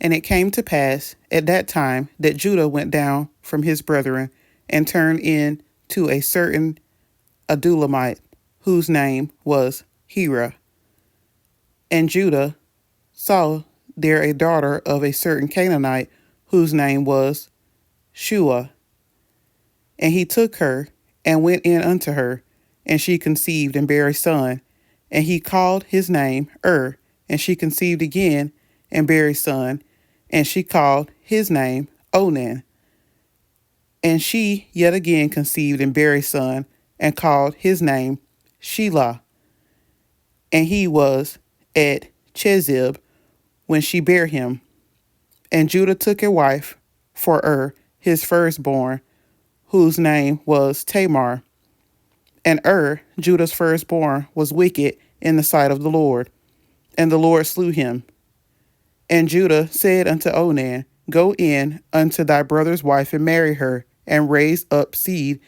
And it came to pass at that time that Judah went down from his brethren and turned in to a certain Adulamite, whose name was Hira. And Judah saw there a daughter of a certain Canaanite, whose name was Shua. And he took her and went in unto her, and she conceived and bare a son. And he called his name and she conceived again and bare a son, and she called his name Onan. And she yet again conceived and bare a son, and called his name Shelah. And he was at Chezib when she bare him. And Judah took a wife for his firstborn, whose name was Tamar. And Judah's firstborn, was wicked in the sight of the Lord, and the Lord slew him. And Judah said unto Onan, Go in unto thy brother's wife and marry her, and raise up seed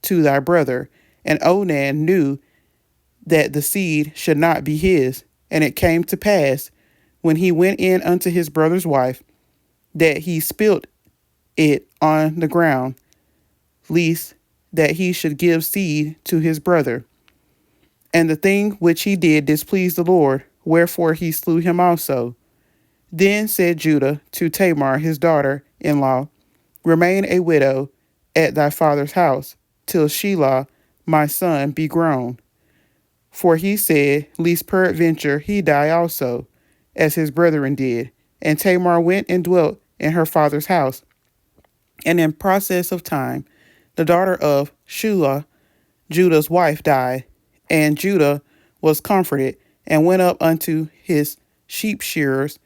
to thy brother. And Onan knew that the seed should not be his. And it came to pass, when he went in unto his brother's wife, that he spilt it on the ground, lest that he should give seed to his brother. And the thing which he did displeased the Lord, wherefore he slew him also. Then said Judah to Tamar his daughter-in-law, Remain a widow at thy father's house, till Shelah my son be grown. For he said, Lest peradventure he die also, as his brethren did. And Tamar went and dwelt in her father's house. And in process of time, the daughter of Shua, Judah's wife, died. And Judah was comforted, and went up unto his sheep shearers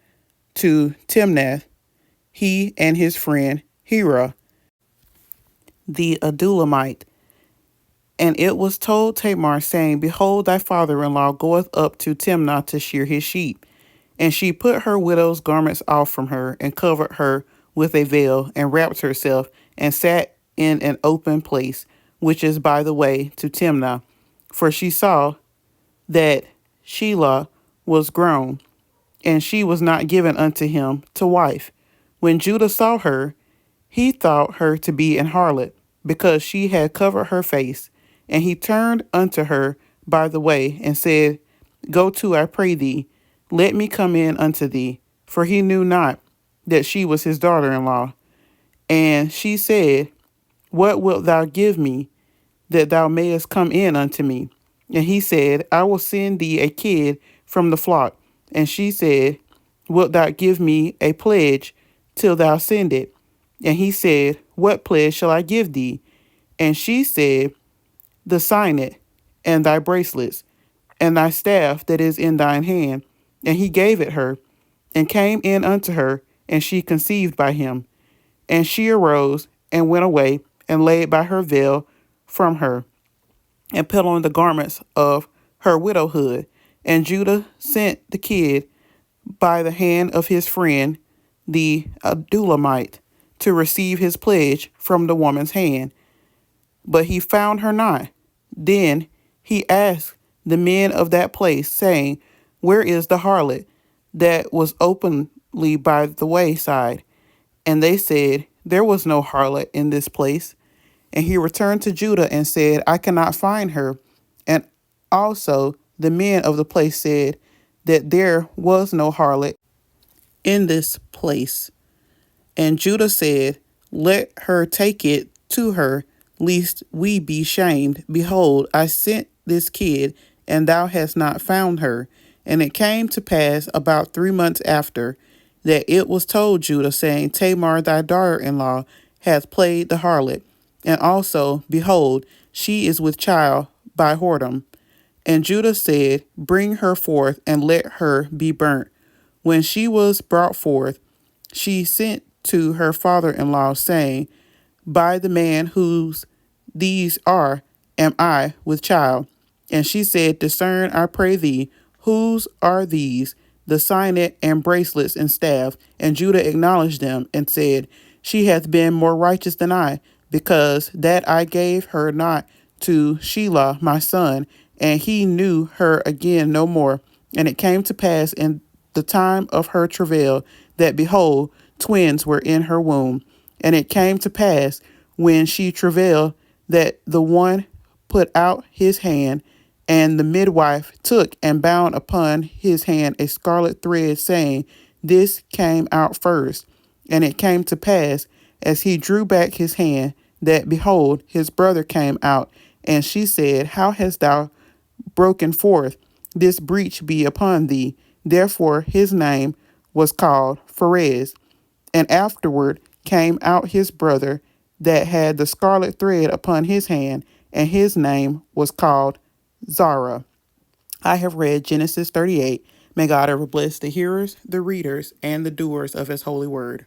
to Timnath, he and his friend Hira, the Adulamite. And it was told Tamar, saying, Behold, thy father-in-law goeth up to Timnath to shear his sheep. And she put her widow's garments off from her, and covered her with a veil, and wrapped herself, and sat in an open place, which is by the way to Timnah. For she saw that Shelah was grown, and she was not given unto him to wife. When Judah saw her, he thought her to be an harlot, because she had covered her face. And he turned unto her by the way, and said, Go to, I pray thee, let me come in unto thee. For he knew not that she was his daughter-in-law. And she said, What wilt thou give me, that thou mayest come in unto me? And he said, I will send thee a kid from the flock. And she said, Wilt thou give me a pledge till thou send it? And he said, What pledge shall I give thee? And she said, The signet, and thy bracelets, and thy staff that is in thine hand. And he gave it her, and came in unto her, and she conceived by him. And she arose, and went away, and laid by her veil from her, and put on the garments of her widowhood. And Judah sent the kid by the hand of his friend, the Adulamite, to receive his pledge from the woman's hand. But he found her not. Then he asked the men of that place, saying, Where is the harlot that was openly by the wayside? And they said, There was no harlot in this place. And he returned to Judah and said, I cannot find her. And also the men of the place said that there was no harlot in this place. And Judah said, Let her take it to her, lest we be shamed. Behold, I sent this kid, and thou hast not found her. And it came to pass about 3 months after, that it was told Judah, saying, Tamar thy daughter-in-law hath played the harlot. And also, behold, she is with child by whoredom. And Judah said, Bring her forth, and let her be burnt. When she was brought forth, she sent to her father-in-law, saying, By the man whose these are, am I with child. And she said, Discern, I pray thee, whose are these, the signet and bracelets and staff? And Judah acknowledged them, and said, She hath been more righteous than I, because that I gave her not to Shelah my son, and he knew her again no more. And it came to pass in the time of her travail, that behold, twins were in her womb. And it came to pass, when she travailed, that the one put out his hand, and the midwife took and bound upon his hand a scarlet thread, saying, This came out first. And it came to pass, as he drew back his hand, that behold, his brother came out. And she said, How hast thou broken forth? This breach be upon thee. Therefore his name was called Pharez. And afterward came out his brother that had the scarlet thread upon his hand, and his name was called Zara. I have read Genesis 38. May God ever bless the hearers, the readers, and the doers of his holy word.